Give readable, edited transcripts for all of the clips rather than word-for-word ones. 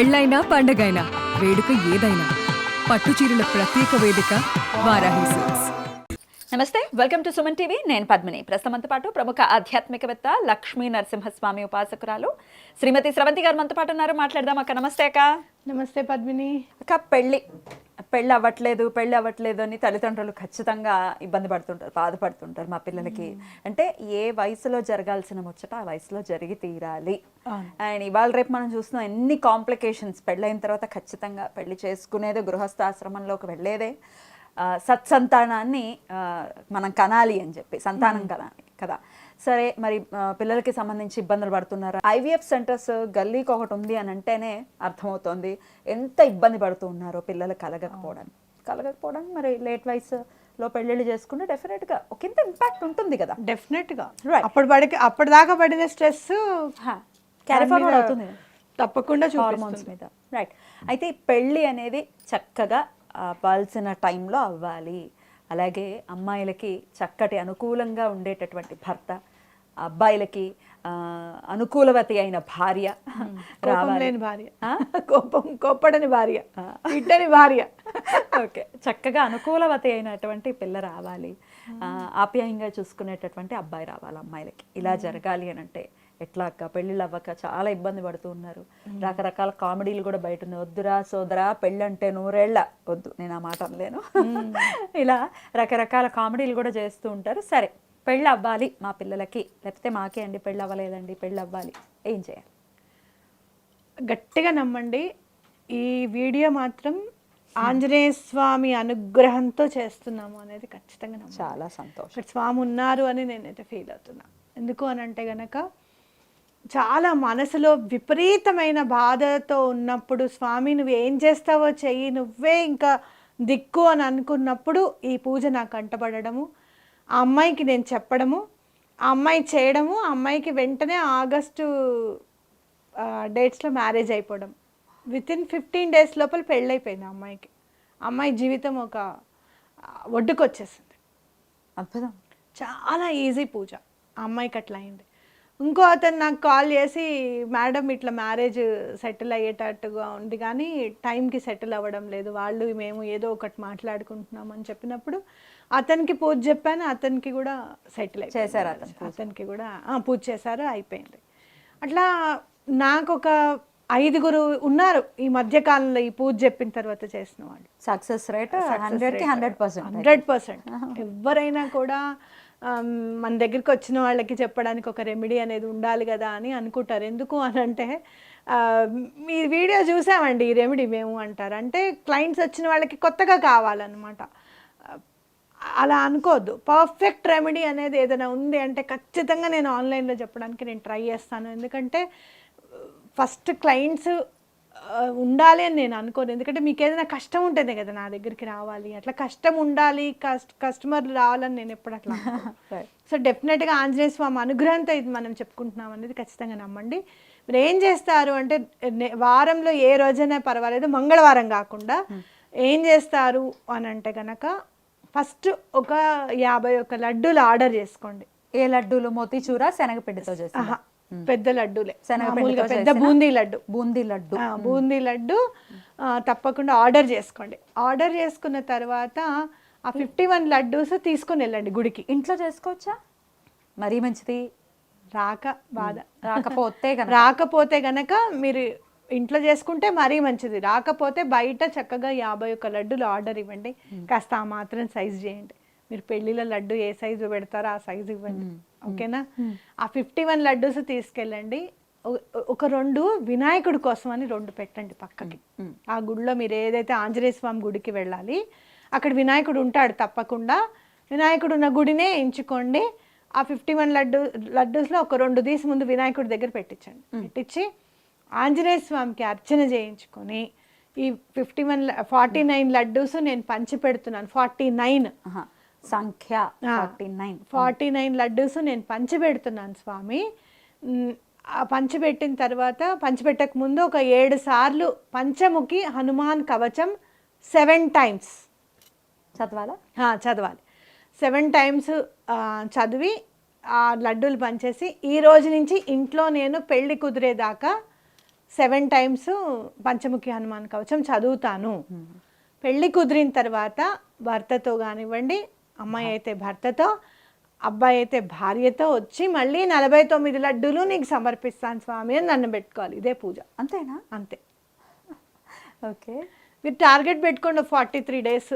పెళ్ళైనా పండగైనా వేడుక ఏదైనా పట్టు చీరల ప్రత్యేక వేదిక వారాహి సిల్క్స్. నమస్తే, వెల్కమ్ టు సుమన్ టీవీ. నేను పద్మిని. ప్రస్తుతంతో పాటు ప్రముఖ ఆధ్యాత్మికవేత్త లక్ష్మీ నరసింహస్వామి ఉపాసకురాలు శ్రీమతి స్రవంతి గారు మనతో పాటు ఉన్నారు. మాట్లాడదాం అక్క. నమస్తే అక్క. నమస్తే పద్మిని. అక్క, పెళ్ళి అవ్వట్లేదు అని తల్లిదండ్రులు ఖచ్చితంగా ఇబ్బంది పడుతుంటారు, బాధపడుతుంటారు. మా పిల్లలకి అంటే ఏ వయసులో జరగాల్సిన ముచ్చట ఆ వయసులో జరిగి తీరాలి. అండ్ ఇవాళ రేపు మనం చూస్తున్నాం ఎన్ని కాంప్లికేషన్స్. పెళ్ళైన తర్వాత ఖచ్చితంగా పెళ్లి చేసుకునేదే, గృహస్థాశ్రమంలోకి వెళ్ళేదే సత్సంతానాన్ని మనం కనాలి అని చెప్పి, సంతానం కనాలి కదా. సరే, మరి పిల్లలకి సంబంధించి ఇబ్బందులు పడుతున్నారు. ఐవీఎఫ్ సెంటర్స్ గల్లీకి ఒకటి ఉంది అని అంటేనే అర్థమవుతోంది ఎంత ఇబ్బంది పడుతూ ఉన్నారో పిల్లలు కలగకపోవడానికి. మరి లేట్ వయసులో పెళ్ళిళ్ళు చేసుకుంటే డెఫినెట్గా ఒక ఇంత ఇంపాక్ట్ ఉంటుంది కదా. డెఫినెట్గా అప్పటిదాకా పడిన స్ట్రెస్ క్యారీ ఫార్వర్డ్ అవుతుంది తప్పకుండా హార్మోన్స్ మీద. రైట్. అయితే ఈ పెళ్ళి అనేది చక్కగా అవ్వాల్సిన టైంలో అవ్వాలి. అలాగే అమ్మాయిలకి చక్కటి అనుకూలంగా ఉండేటటువంటి భర్త, అబ్బాయిలకి అనుకూలవతి అయిన భార్య, లేని భార్య, కోప్పడని భార్య, ఇట్టని భార్య. ఓకే, చక్కగా అనుకూలవతి అయినటువంటి పిల్ల రావాలి, ఆప్యాయంగా చూసుకునేటటువంటి అబ్బాయి రావాలి అమ్మాయిలకి. ఇలా జరగాలి అని అంటే ఎట్లా అక్క? పెళ్ళిళ్ళు అవ్వక చాలా ఇబ్బంది పడుతూ ఉన్నారు. రకరకాల కామెడీలు కూడా బయట ఉన్నాయి. వద్దురా సోదరా పెళ్ళంటే 100 ఏళ్ళ, వద్దు, నేను ఆ మాట అనలేను. ఇలా రకరకాల కామెడీలు కూడా చేస్తూ ఉంటారు. సరే, పెళ్ళి అవ్వాలి మా పిల్లలకి, లేకపోతే మాకే అండి పెళ్ళి అవ్వలేదండి, పెళ్ళి అవ్వాలి, ఏం చేయాలి? గట్టిగా నమ్మండి, ఈ వీడియో మాత్రం ఆంజనేయ స్వామి అనుగ్రహంతో చేస్తున్నాము అనేది ఖచ్చితంగా నమ్మండి. చాలా సంతోషం. స్వామి ఉన్నారు అని నేనైతే ఫీల్ అవుతున్నా. ఎందుకు అని అంటే గనక చాలా మనసులో విపరీతమైన బాధతో ఉన్నప్పుడు స్వామి నువ్వు ఏం చేస్తావో చెయ్యి, నువ్వే ఇంకా దిక్కు అని అనుకున్నప్పుడు ఈ పూజ నాకు అంటబడము, ఆ అమ్మాయికి నేను చెప్పడము, ఆ అమ్మాయి చేయడము, ఆ అమ్మాయికి వెంటనే ఆగస్టు డేట్స్లో మ్యారేజ్ అయిపోవడం, వితిన్ 15 days లోపల పెళ్ళైపోయింది ఆ అమ్మాయికి. అమ్మాయి జీవితం ఒక ఒడ్డుకు వచ్చేసింది. అద్భుతం. చాలా ఈజీ పూజ. ఆ అమ్మాయికి అట్లా అయింది. ఇంకో అతను నాకు కాల్ చేసి, మేడం ఇట్లా మ్యారేజ్ సెటిల్ అయ్యేటట్టుగా ఉంది కానీ టైంకి సెటిల్ అవ్వడం లేదు, వాళ్ళు మేము ఏదో ఒకటి మాట్లాడుకుంటున్నాం అని చెప్పినప్పుడు అతనికి పూజ చెప్పాను. అతనికి కూడా సెటిల్ చేశారు. అతనికి కూడా పూజ చేశారు, అయిపోయింది. అట్లా నాకు ఒక 5 ఉన్నారు ఈ మధ్యకాలంలో ఈ పూజ చెప్పిన తర్వాత చేసిన వాళ్ళు. Success rate 100%. ఎవరైనా కూడా మన దగ్గరికి వచ్చిన వాళ్ళకి చెప్పడానికి ఒక రెమెడీ అనేది ఉండాలి కదా అని అనుకుంటారు. ఎందుకు అని అంటే మీ వీడియో చూసామండి ఈ రెమెడీ మేము అంటారు. అంటే క్లయింట్స్ వచ్చిన వాళ్ళకి కొత్తగా కావాలన్నమాట. అలా అనుకోవద్దు. పర్ఫెక్ట్ రెమెడీ అనేది ఏదైనా ఉంది అంటే ఖచ్చితంగా నేను ఆన్లైన్లో చెప్పడానికి నేను ట్రై చేస్తాను. ఎందుకంటే ఫస్ట్ క్లయింట్స్ ఉండాలి అని నేను అనుకోను. ఎందుకంటే మీకు ఏదైనా కష్టం ఉంటేనే కదా నా దగ్గరికి రావాలి. అట్లా కష్టం ఉండాలి, కస్టమర్లు రావాలని నేను ఎప్పుడు అట్లా. సో డెఫినెట్గా ఆంజనేయ స్వామి అనుగ్రహంతో ఇది మనం చెప్పుకుంటున్నాం అనేది ఖచ్చితంగా నమ్మండి. మీరు ఏం చేస్తారు అంటే వారంలో ఏ రోజైనా పర్వాలేదు, మంగళవారం కాకుండా ఏం చేస్తారు అని అంటే కనుక ఫస్ట్ ఒక 51 లడ్డూలు ఆర్డర్ చేసుకోండి. ఏ లడ్డూలు? మోతీచూర, శనగపిండితో చేస్తా. పెద్ద లడ్డూలే, పెద్ద బూందీ లడ్డు. బూందీ లడ్డు తప్పకుండా ఆర్డర్ చేసుకోండి. ఆర్డర్ చేసుకున్న తర్వాత ఆ 51 లడ్డూస్ తీసుకొని వెళ్ళండి గుడికి. ఇంట్లో చేసుకోవచ్చా? మరీ మంచిది. రాకపోతే గనక మీరు ఇంట్లో చేసుకుంటే మరీ మంచిది. రాకపోతే బయట చక్కగా 51 లడ్డూలు ఆర్డర్ ఇవ్వండి. కాస్త ఆ మాత్రం సైజు చేయండి. మీరు పెళ్ళిళ్ళ లడ్డు ఏ సైజు పెడతారో ఆ సైజు ఇవ్వండి. ఓకేనా? ఆ 51 లడ్డూస్ తీసుకెళ్ళండి. ఒక 2 వినాయకుడి కోసం అని 2 పెట్టండి పక్కకి. ఆ గుడిలో మీరు ఏదైతే ఆంజనేయ స్వామి గుడికి వెళ్ళాలి, అక్కడ వినాయకుడు ఉంటాడు తప్పకుండా. వినాయకుడు ఉన్న గుడినే ఎంచుకోండి. ఆ 51 లడ్డూస్లో ఒక 2 తీసి ముందు వినాయకుడి దగ్గర పెట్టించండి. పెట్టించి ఆంజనేయ స్వామికి అర్చన చేయించుకొని ఈ 49 లడ్డూస్ నేను పంచి పెడుతున్నాను. 49 సంఖ్య 49 లడ్డూస్ నేను పంచిపెడుతున్నాను స్వామి. పంచిపెట్టిన తర్వాత, పంచిపెట్టక ముందు ఒక 7 సార్లు పంచముఖి హనుమాన్ కవచం 7 times చదవాలి. 7 times చదివి ఆ లడ్డూలు పంచేసి, ఈ రోజు నుంచి ఇంట్లో నేను పెళ్ళి కుదిరేదాకా 7 టైమ్స్ పంచముఖి హనుమాన్ కవచం చదువుతాను. పెళ్ళి కుదిరిన తర్వాత భర్తతో కానివ్వండి, అమ్మాయి అయితే భర్తతో, అబ్బాయి అయితే భార్యతో వచ్చి మళ్ళీ 49 లడ్డూలు నీకు సమర్పిస్తాను స్వామి అని దండం పెట్టుకోవాలి. ఇదే పూజ. అంతేనా? అంతే. ఓకే. మీరు టార్గెట్ పెట్టుకోండి 43 డేస్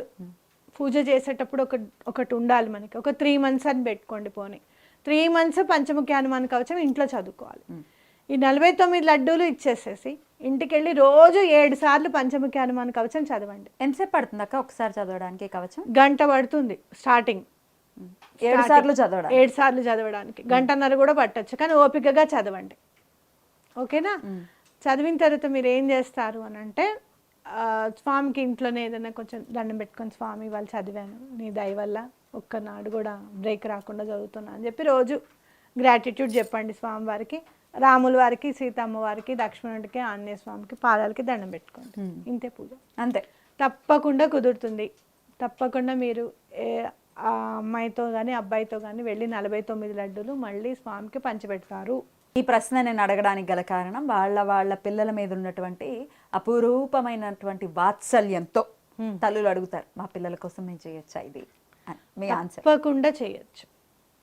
పూజ చేసేటప్పుడు ఒకటి ఉండాలి మనకి. ఒక 3 మంత్స్ అని పెట్టుకోండి. పోనీ 3 మంత్స్ పంచముఖి హనుమాన్ కవచం ఇంట్లో చదువుకోవాలి. ఈ 49 లడ్డూలు ఇచ్చేసేసి ఇంటికి వెళ్ళి రోజు 7 సార్లు పంచముఖి హనుమాన్ కవచం చదవండి. ఎంతసేపు పడుతుంది అక్క ఒకసారి చదవడానికి కవచం? గంట పడుతుంది స్టార్టింగ్. 7 సార్లు చదవడానికి? 7 సార్లు చదవడానికి గంటన్నర కూడా పట్టొచ్చు, కానీ ఓపికగా చదవండి. ఓకేనా? చదివిన తర్వాత మీరు ఏం చేస్తారు అని అంటే, స్వామికి ఇంట్లోనే ఏదైనా కొంచెం దండం పెట్టుకొని, స్వామి వాళ్ళు చదివాను నీ దయ వల్ల ఒక్కనాడు కూడా బ్రేక్ రాకుండా చదువుతున్నా అని చెప్పి రోజు గ్రాటిట్యూడ్ చెప్పండి స్వామి వారికి. రాముల వారికి, సీతమ్మ వారికి, లక్ష్మణుడికి, ఆంజనేయ స్వామికి పాదాలకి దండం పెట్టుకోండి. ఇంతే పూజ. అంతే. తప్పకుండా కుదురుతుంది. తప్పకుండా మీరు ఆ అమ్మాయితో కానీ అబ్బాయితో కానీ వెళ్ళి 49 లడ్డూలు మళ్ళీ స్వామికి పంచిపెడతారు. ఈ ప్రశ్న నేను అడగడానికి గల కారణం వాళ్ళ పిల్లల మీద ఉన్నటువంటి అపురూపమైనటువంటి వాత్సల్యంతో తల్లులు అడుగుతారు, మా పిల్లల కోసం మేము చేయొచ్చా ఇది అని. మీ ఆన్సర్? తప్పకుండా చేయొచ్చు.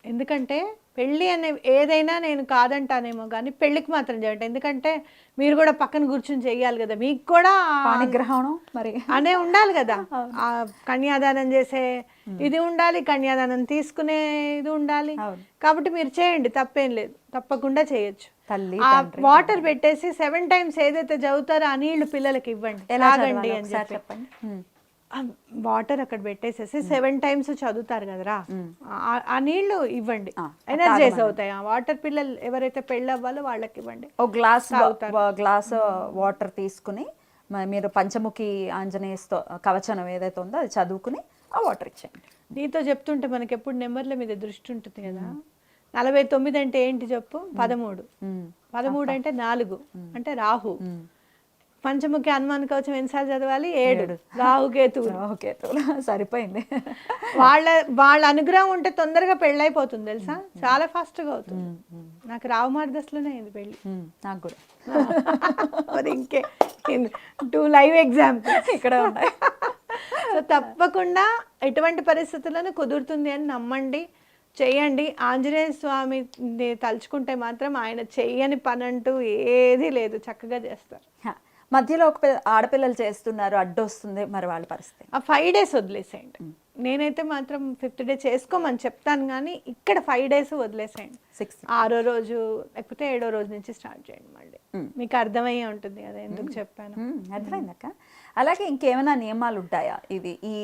ఎందుకంటే పెళ్ళి అనే ఏదైనా నేను కాదంటానేమో కానీ పెళ్ళికి మాత్రం చేయండి. ఎందుకంటే మీరు కూడా పక్కన కూర్చొని చెయ్యాలి కదా, మీకు కూడా పాణిగ్రహణం మరి అనే ఉండాలి కదా. ఆ కన్యాదానం చేసే ఇది ఉండాలి, కన్యాదానం తీసుకునే ఇది ఉండాలి. కాబట్టి మీరు చేయండి, తప్పేం లేదు, తప్పకుండా చేయొచ్చు. తల్లి వాటర్ పెట్టేసి 7 టైమ్స్ ఏదైతే చదువుతారో ఆ నీళ్లు పిల్లలకి ఇవ్వండి, తాగండి అని చెప్పండి. వాటర్ అక్కడ పెట్టేసేసి 7 టైమ్స్ చదువుతారు కదరా, ఆ నీళ్లు ఇవ్వండి, ఎనర్జైజ్ అవుతాయి. ఆ వాటర్ పిల్లలు ఎవరైతే పెళ్ళి అవ్వాలో వాళ్ళకి ఇవ్వండి. ఒక గ్లాస్ వాటర్ తీసుకుని మీరు పంచముఖి ఆంజనేయ కవచనం ఏదైతే ఉందో అది చదువుకుని ఆ వాటర్ ఇచ్చేయండి. నీతో చెప్తుంటే మనకి ఎప్పుడు నెంబర్ల మీద దృష్టి ఉంటుంది కదా. 49 అంటే ఏంటి చెప్పు? 13. 13 అంటే 4 అంటే రాహు. పంచముఖి హనుమాన్ కవచం ఎన్నిసార్లు చదవాలి? 7. రాహుకేతువులు. సరిపోయింది. వాళ్ళ అనుగ్రహం ఉంటే తొందరగా పెళ్ళైపోతుంది తెలుసా, చాలా ఫాస్ట్గా అవుతుంది. నాకు రావుమారి దశలోనే అయింది పెళ్ళి. నాకు కూడా. మరి ఇంకే 2 లైవ్ ఎగ్జాంపుల్స్ ఇక్కడ ఉన్నాయి. సో తప్పకుండా ఎటువంటి పరిస్థితులను కుదురుతుంది అని నమ్మండి, చెయ్యండి. ఆంజనేయ స్వామి తలుచుకుంటే మాత్రం ఆయన చెయ్యని పని అంటూ ఏదీ లేదు, చక్కగా చేస్తారు. మధ్యలో ఒక ఆడపిల్లలు చేస్తున్నారు, అడ్డొస్తుంది, మరి వాళ్ళ పరిస్థితి? ఆ 5 డేస్ వదిలేసేయండి. నేనైతే మాత్రం 5th డే చేసుకోమని చెప్తాను, కానీ ఇక్కడ 5 డేస్ వదిలేసేయండి. 6వ రోజు లేకపోతే 7వ రోజు నుంచి స్టార్ట్ చేయండి. మళ్ళీ మీకు అర్థమయ్యే ఉంటుంది కదా ఎందుకు చెప్పాను. అర్థమైందక్క. అలాగే ఇంకేమైనా నియమాలు ఉంటాయా? ఇవి ఈ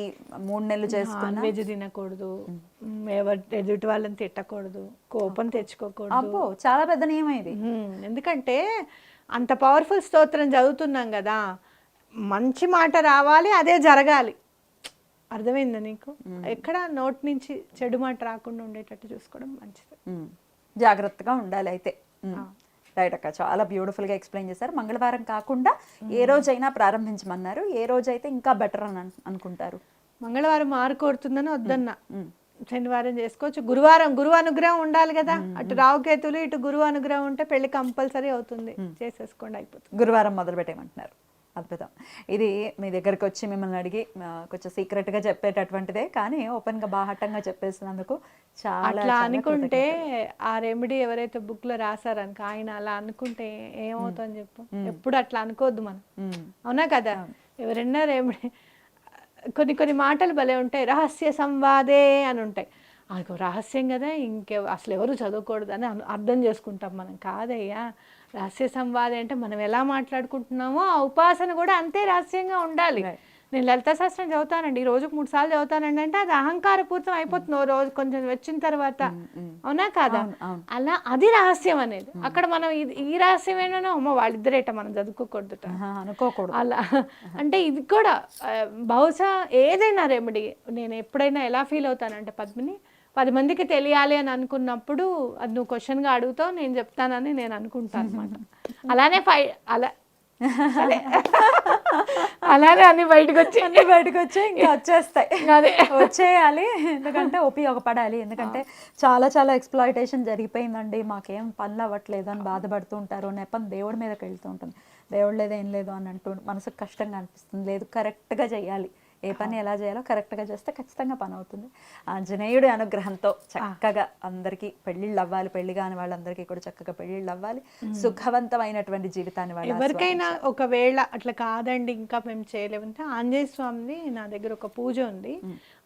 3 నెలలు చేసుకున్నా నాన్ వెజ్ తినకూడదు, ఎదుటి వాళ్ళని తిట్టకూడదు, కోపం తెచ్చుకోకూడదు. అబ్బో, చాలా పెద్ద నియమం ఇది. ఎందుకంటే అంత పవర్ఫుల్ స్తోత్రం చదువుతున్నాం కదా, మంచి మాట రావాలి, అదే జరగాలి. అర్థమైందా నీకు? ఎక్కడ నోటి నుంచి చెడు మాట రాకుండా ఉండేటట్టు చూసుకోవడం మంచిది. జాగ్రత్తగా ఉండాలి అయితే. రైట్ అక్క, చాలా బ్యూటిఫుల్గా ఎక్స్ప్లెయిన్ చేశారు. మంగళవారం కాకుండా ఏ రోజైనా ప్రారంభించమన్నారు, ఏ రోజైతే ఇంకా బెటర్ అని అనుకుంటారు? మంగళవారం మారు కోరుతుందని వద్దన్నా, శనివారం చేసుకోవచ్చు. గురువు అనుగ్రహం ఉండాలి కదా, అటు రావుకేతులు ఇటు గురువు అనుగ్రహం ఉంటే పెళ్లి కంపల్సరీ అవుతుంది. చేసేసుకోండి, అయిపోతుంది. గురువారం మొదలు పెట్టేయమంటున్నారు. అద్భుతం. ఇది మీ దగ్గరికి వచ్చి మిమ్మల్ని అడిగి కొంచెం సీక్రెట్గా చెప్పేటటువంటిదే, కానీ ఓపెన్గా బాహటంగా చెప్పేసినందుకు చాలా. అట్లా అనుకుంటే ఆ రెమెడీ ఎవరైతే బుక్లో రాశారనుకో, ఆయన అలా అనుకుంటే ఏమవుతుందని చెప్పు. ఎప్పుడు అట్లా అనుకోవద్దు మనం, అవునా కదా? ఎవరైనా రెమెడీ కొన్ని మాటలు భలే ఉంటాయి, రహస్య సంవాదే అని ఉంటాయి. అది రహస్యం కదా, అసలు ఎవరు చదవకూడదు అని అర్థం చేసుకుంటాం మనం. కాదయ్యా, రహస్య సంవాదే అంటే మనం ఎలా మాట్లాడుకుంటున్నామో ఆ ఉపాసన కూడా అంతే రహస్యంగా ఉండాలి. నేను లలితా శాస్త్రం చదువుతానండి, రోజుకు 3 సార్లు చదువుతానండి అంటే అది అహంకారపూరితం అయిపోతుంది రోజు కొంచెం వచ్చిన తర్వాత, అవునా కాదా? అలా అది రహస్యం అనేది. అక్కడ మనం ఈ రహస్యం ఏంటో, అమ్మ వాళ్ళిద్దరేట మనం చదువుకోకూడదు అనుకోకూడదు అలా. అంటే ఇది కూడా బహుశా ఏదైనా రెమెడీ నేను ఎప్పుడైనా ఎలా ఫీల్ అవుతానంటే, పద్మిని 10 మందికి తెలియాలి అని అనుకున్నప్పుడు అది నువ్వు క్వశ్చన్గా అడుగుతావు, నేను చెప్తానని నేను అనుకుంటాను అనమాట. అలానే అలానే అన్ని బయటకు వచ్చాయి, ఇంకా వచ్చేస్తాయి. అదే వచ్చేయాలి, ఎందుకంటే ఉపయోగపడాలి. ఎందుకంటే చాలా ఎక్స్ప్లాయిటేషన్ జరిగిపోయిందండి, మాకేం పనులు అవ్వట్లేదు అని బాధపడుతూ ఉంటారు, నెపం దేవుడి మీదకి వెళ్తూ ఉంటుంది. దేవుడు లేదు ఏం లేదు అని అంటూ మనసుకు కష్టంగా అనిపిస్తుంది. లేదు, కరెక్ట్గా చేయాలి, ఏ పని ఎలా చేయాలో కరెక్ట్గా చేస్తే ఖచ్చితంగా పని అవుతుంది. ఆంజనేయుడి అనుగ్రహంతో చక్కగా అందరికీ పెళ్ళిళ్ళు అవ్వాలి, పెళ్లి కాని వాళ్ళందరికీ కూడా చక్కగా పెళ్ళిళ్ళు అవ్వాలి, సుఖవంతమైనటువంటి జీవితాన్ని వాళ్ళు ఎవరికైనా ఒకవేళ అట్లా కాదండి ఇంకా మేము చేయలేమంటే ఆంజనేయ స్వామిది నా దగ్గర ఒక పూజ ఉంది.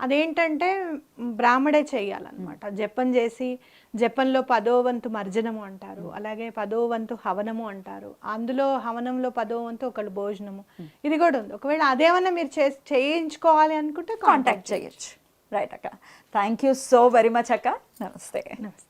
అదేంటంటే బ్రాహ్మడే చేయాలన్నమాట. జపం చేసి జపంలో 10వ వంతు మర్జనము అంటారు, అలాగే 10వ వంతు హవనము అంటారు. అందులో హవనంలో 10వ వంతు ఒకళ్ళు భోజనము, ఇది కూడా ఉంది. ఒకవేళ అదేమన్నా మీరు చేయించుకోవాలి అనుకుంటే కాంటాక్ట్ చేయొచ్చు. రైట్ అక్క, thank you so very much అక్క. నమస్తే. నమస్తే.